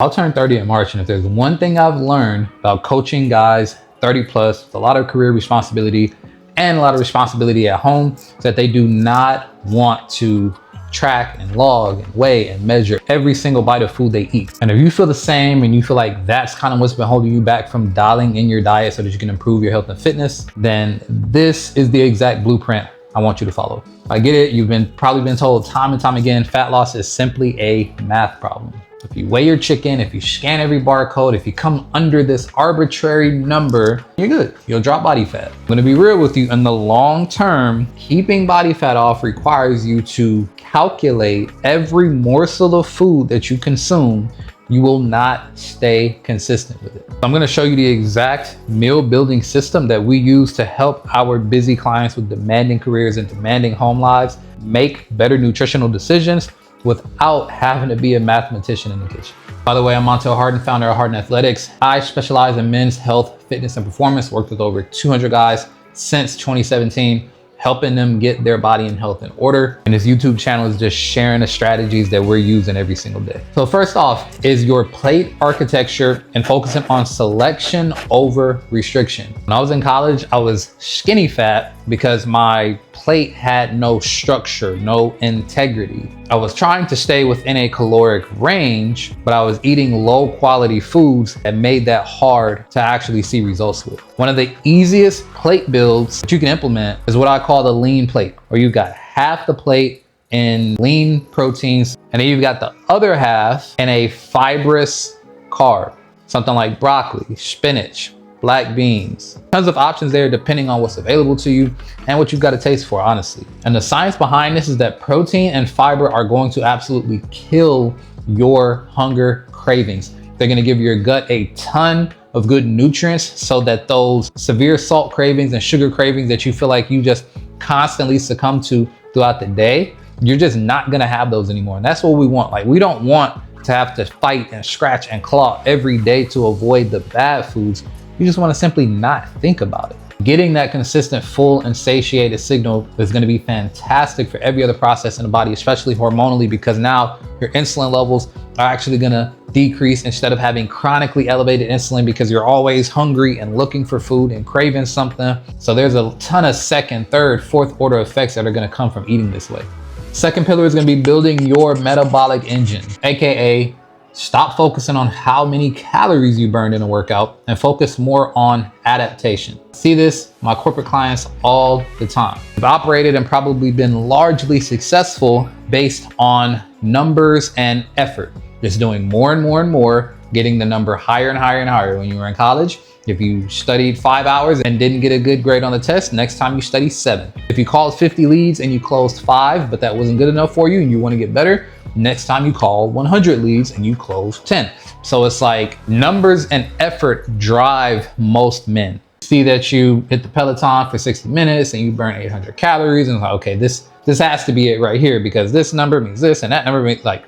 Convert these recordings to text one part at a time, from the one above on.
I'll turn 30 in March, and if there's one thing I've learned about coaching guys 30 plus with a lot of career responsibility and a lot of responsibility at home, is that they do not want to track and log and weigh and measure every single bite of food they eat. And if you feel the same and you feel like that's kind of what's been holding you back from dialing in your diet so that you can improve your health and fitness, then this is the exact blueprint I want you to follow. I get it, you've probably been told time and time again, fat loss is simply a math problem. If you weigh your chicken, if you scan every barcode, if you come under this arbitrary number, you're good. You'll drop body fat. I'm gonna be real with you, in the long term, keeping body fat off requires you to calculate every morsel of food that you consume. You will not stay consistent with it. I'm gonna show you the exact meal building system that we use to help our busy clients with demanding careers and demanding home lives make better nutritional decisions without having to be a mathematician in the kitchen. By the way, I'm Montel Harden, founder of Harden Athletics. I specialize in men's health, fitness, and performance. Worked with over 200 guys since 2017, helping them get their body and health in order. And this YouTube channel is just sharing the strategies that we're using every single day. So first off is your plate architecture and focusing on selection over restriction. When I was in college, I was skinny fat because my plate had no structure, no integrity. I was trying to stay within a caloric range, but I was eating low quality foods that made that hard to actually see results with. One of the easiest plate builds that you can implement is what I call the lean plate, where you've got half the plate in lean proteins, and then you've got the other half in a fibrous carb, something like broccoli, spinach, black beans. Tons of options there depending on what's available to you and what you've got to taste for, honestly. And the science behind this is that protein and fiber are going to absolutely kill your hunger cravings. They're going to give your gut a ton of good nutrients so that those severe salt cravings and sugar cravings that you feel like you just constantly succumb to throughout the day, you're just not going to have those anymore. And that's what we want. Like, we don't want to have to fight and scratch and claw every day to avoid the bad foods. You just want to simply not think about it. Getting that consistent, full, and satiated signal is going to be fantastic for every other process in the body, especially hormonally, because now your insulin levels are actually going to decrease instead of having chronically elevated insulin because you're always hungry and looking for food and craving something. So there's a ton of second, third, fourth order effects that are going to come from eating this way. Second pillar is going to be building your metabolic engine, aka stop focusing on how many calories you burned in a workout and focus more on adaptation. See this, my corporate clients all the time. I've operated and probably been largely successful based on numbers and effort. Just doing more and more and more, getting the number higher and higher and higher. When you were in college, if you studied 5 hours and didn't get a good grade on the test, next time you study 7. If you called 50 leads and you closed 5, but that wasn't good enough for you and you want to get better, next time you call 100 leads and you close 10. So it's like numbers and effort drive most men. See that you hit the Peloton for 60 minutes and you burn 800 calories and it's like, okay, this has to be it right here because this number means this and that number means, like,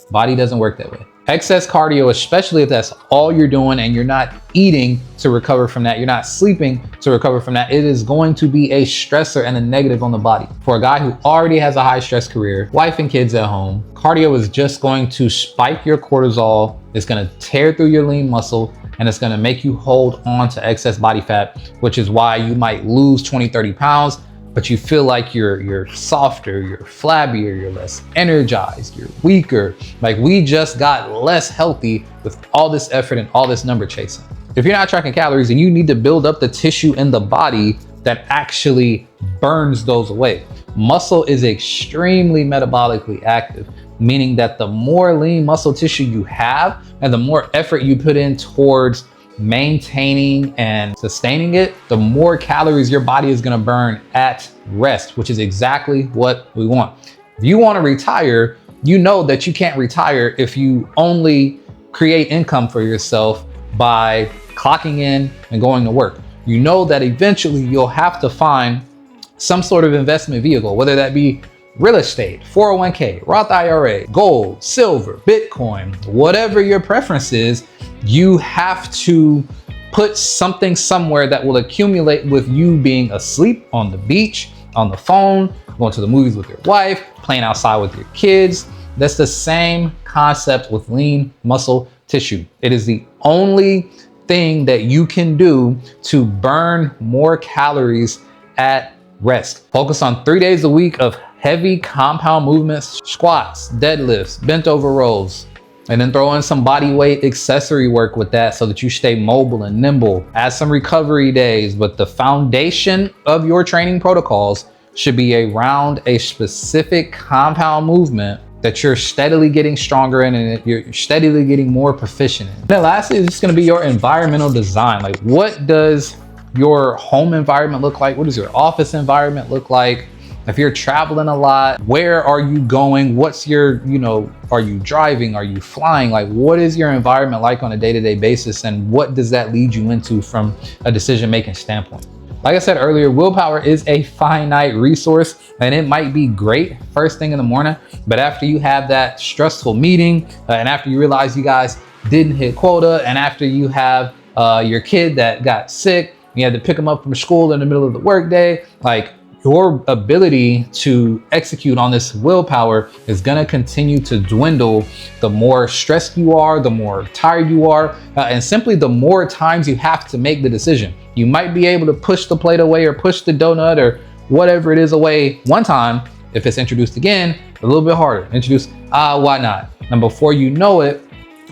body doesn't work that way. Excess cardio, especially if that's all you're doing and you're not eating to recover from that, you're not sleeping to recover from that, it is going to be a stressor and a negative on the body. For a guy who already has a high stress career, wife and kids at home, cardio is just going to spike your cortisol, it's going to tear through your lean muscle, and it's going to make you hold on to excess body fat, which is why you might lose 20, 30 pounds, but you feel like you're softer, you're flabbier, you're less energized, you're weaker. Like, we just got less healthy with all this effort and all this number chasing. If you're not tracking calories, then you need to build up the tissue in the body that actually burns those away. Muscle is extremely metabolically active, meaning that the more lean muscle tissue you have and the more effort you put in towards maintaining and sustaining it, the more calories your body is going to burn at rest, which is exactly what we want. If you want to retire, you know that you can't retire if you only create income for yourself by clocking in and going to work. You know that eventually you'll have to find some sort of investment vehicle, whether that be real estate, 401k, Roth IRA, gold, silver, Bitcoin, whatever your preference is. You have to put something somewhere that will accumulate with you being asleep, on the beach, on the phone, going to the movies with your wife, playing outside with your kids. That's the same concept with lean muscle tissue. It is the only thing that you can do to burn more calories at rest. Focus on 3 days a week of heavy compound movements, squats, deadlifts, bent over rows, and then throw in some body weight accessory work with that so that you stay mobile and nimble. Add some recovery days, but the foundation of your training protocols should be around a specific compound movement that you're steadily getting stronger in and you're steadily getting more proficient in. Then lastly, it's just gonna be your environmental design. Like, what does your home environment look like? What does your office environment look like? If you're traveling a lot, where are you going? What's your, are you driving? Are you flying? Like, what is your environment like on a day-to-day basis? And what does that lead you into from a decision-making standpoint? Like I said earlier, willpower is a finite resource, and it might be great first thing in the morning, but after you have that stressful meeting, and after you realize you guys didn't hit quota, and after you have your kid that got sick, you had to pick them up from school in the middle of the workday, like, your ability to execute on this willpower is gonna continue to dwindle the more stressed you are, the more tired you are, and simply the more times you have to make the decision. You might be able to push the plate away or push the donut or whatever it is away one time. If it's introduced again, a little bit harder. Introduce, why not? And before you know it,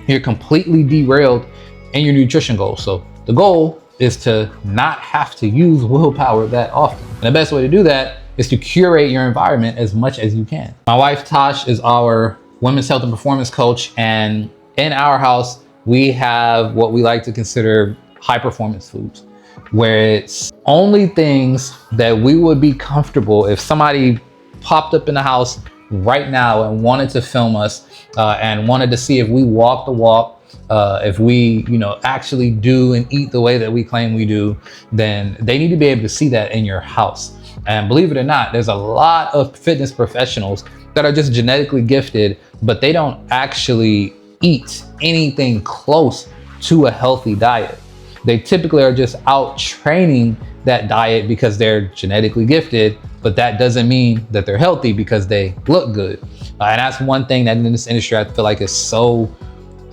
you're completely derailed in your nutrition goals. So the goal is to not have to use willpower that often. And the best way to do that is to curate your environment as much as you can. My wife, Tosh, is our women's health and performance coach. And in our house, we have what we like to consider high performance foods, where it's only things that we would be comfortable if somebody popped up in the house right now and wanted to film us and wanted to see if we walk the walk, if we, actually do and eat the way that we claim we do, then they need to be able to see that in your house. And believe it or not, there's a lot of fitness professionals that are just genetically gifted, but they don't actually eat anything close to a healthy diet. They typically are just out training that diet because they're genetically gifted, but that doesn't mean that they're healthy because they look good. And that's one thing that in this industry, I feel like is so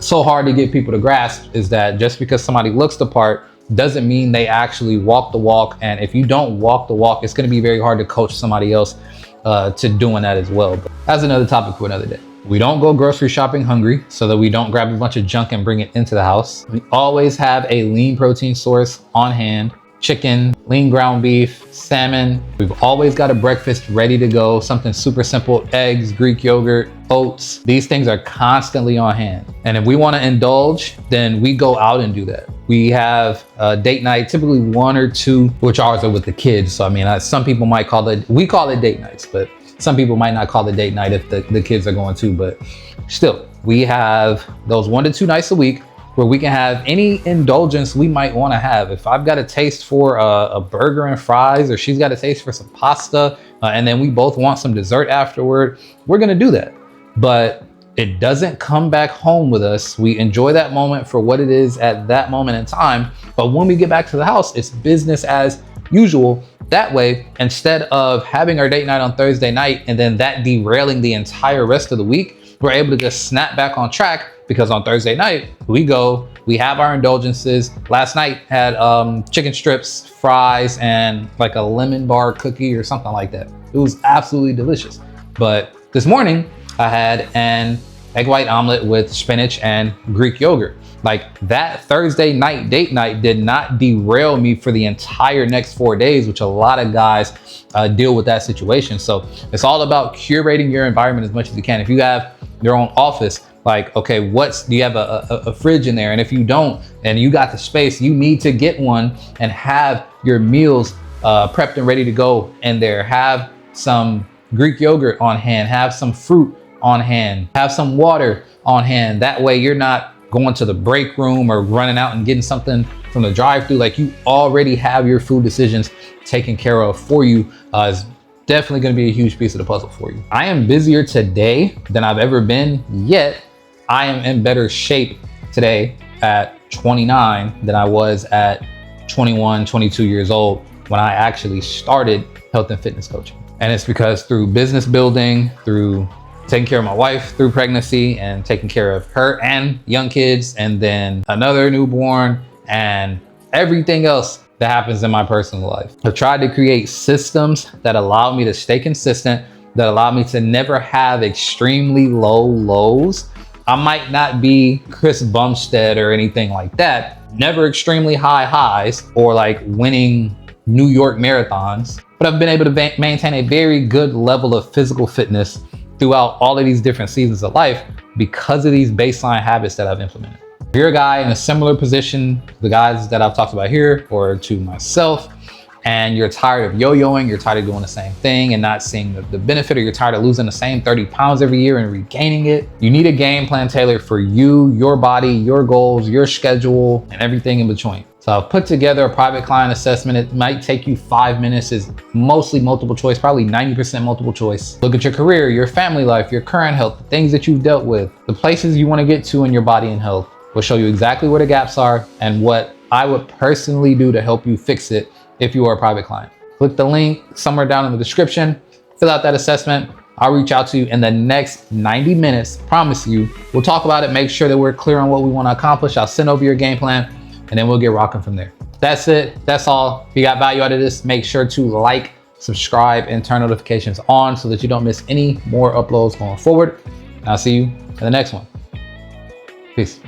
hard to get people to grasp, is that just because somebody looks the part doesn't mean they actually walk the walk. And if you don't walk the walk, it's going to be very hard to coach somebody else to doing that as well. But that's another topic for another day. We don't go grocery shopping hungry so that we don't grab a bunch of junk and bring it into the house. We always have a lean protein source on hand. Chicken, lean ground beef, salmon. We've always got a breakfast ready to go, something super simple, eggs, Greek yogurt, oats. These things are constantly on hand. And if we want to indulge, then we go out and do that. We have a date night, typically 1 or 2, which ours are with the kids. So I mean, some people might call it, we call it date nights, but some people might not call it date night if the kids are going too. But still, we have those 1 to 2 nights a week where we can have any indulgence we might want to have. If I've got a taste for a burger and fries, or she's got a taste for some pasta, and then we both want some dessert afterward, we're gonna do that. But it doesn't come back home with us. We enjoy that moment for what it is at that moment in time. But when we get back to the house, it's business as usual. That way, instead of having our date night on Thursday night and then that derailing the entire rest of the week, we're able to just snap back on track, because on Thursday night, we have our indulgences. Last night had chicken strips, fries, and like a lemon bar cookie or something like that. It was absolutely delicious. But this morning, I had an egg white omelet with spinach and Greek yogurt. Like, that Thursday night date night did not derail me for the entire next 4 days, which a lot of guys deal with that situation. So it's all about curating your environment as much as you can. If you have your own office, like, okay, do you have a fridge in there? And if you don't, and you got the space, you need to get one and have your meals prepped and ready to go in there. Have some Greek yogurt on hand, have some fruit on hand, have some water on hand. That way you're not going to the break room or running out and getting something from the drive-thru. Like, you already have your food decisions taken care of for you. Is definitely going to be a huge piece of the puzzle for you. I am busier today than I've ever been, yet I am in better shape today at 29 than I was at 21, 22 years old when I actually started health and fitness coaching. And it's because through business building, through taking care of my wife through pregnancy and taking care of her and young kids, and then another newborn and everything else that happens in my personal life. I've tried to create systems that allow me to stay consistent, that allow me to never have extremely low lows. I might not be Chris Bumstead or anything like that, never extremely high highs or like winning New York marathons, but I've been able to maintain a very good level of physical fitness throughout all of these different seasons of life because of these baseline habits that I've implemented. If you're a guy in a similar position, the guys that I've talked about here, or to myself, and you're tired of yo-yoing, you're tired of doing the same thing and not seeing the benefit, or you're tired of losing the same 30 pounds every year and regaining it, you need a game plan tailored for you, your body, your goals, your schedule, and everything in between. So I've put together a private client assessment. It might take you 5 minutes. It's mostly multiple choice, probably 90% multiple choice. Look at your career, your family life, your current health, the things that you've dealt with, the places you want to get to in your body and health. We'll show you exactly where the gaps are and what I would personally do to help you fix it if you are a private client. Click the link somewhere down in the description, fill out that assessment. I'll reach out to you in the next 90 minutes, promise you. We'll talk about it, make sure that we're clear on what we want to accomplish. I'll send over your game plan and then we'll get rocking from there. That's it, that's all. If you got value out of this, make sure to like, subscribe, and turn notifications on so that you don't miss any more uploads going forward. And I'll see you in the next one. Peace.